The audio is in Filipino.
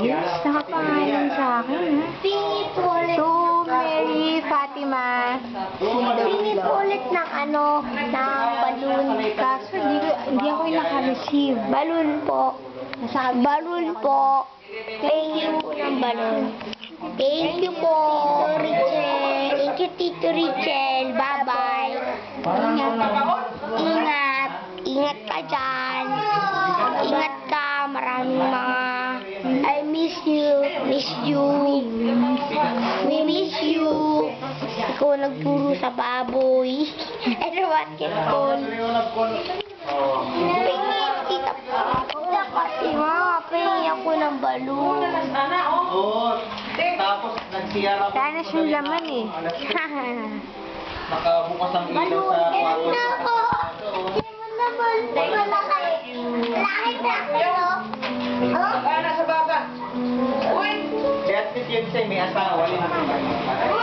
Yes, nakapangalan sa akin, ha? Pingit ulit. To Mary Fatima. Pingit ulit ng ng balloon. Kaso, hindi ako yung naka-receive. Balloon po. Balloon po. Pingin po ng balloon. Thank you po, Richel. Thank you, Tito Richel. Bye-bye. Ingat. Ingat ka dyan. Ingat ka. Maraming mga... I miss you. Miss you. We miss you. Ikaw nagturo sa baboy. Ano basketball? Pingin, tita. Tita kasi ma, pingin ako ng balloon. Oo. Tapos nagsiyara ko. Sana siyang laman, eh. Nakabukas ang ilaw Balloon. sa Kailan kwarto. na ako? Kailan na po? Wala kayo. Lahit na kayo. Oh? Nasa baba. Uy! Beatrice yun siya, may asawa. Wala na.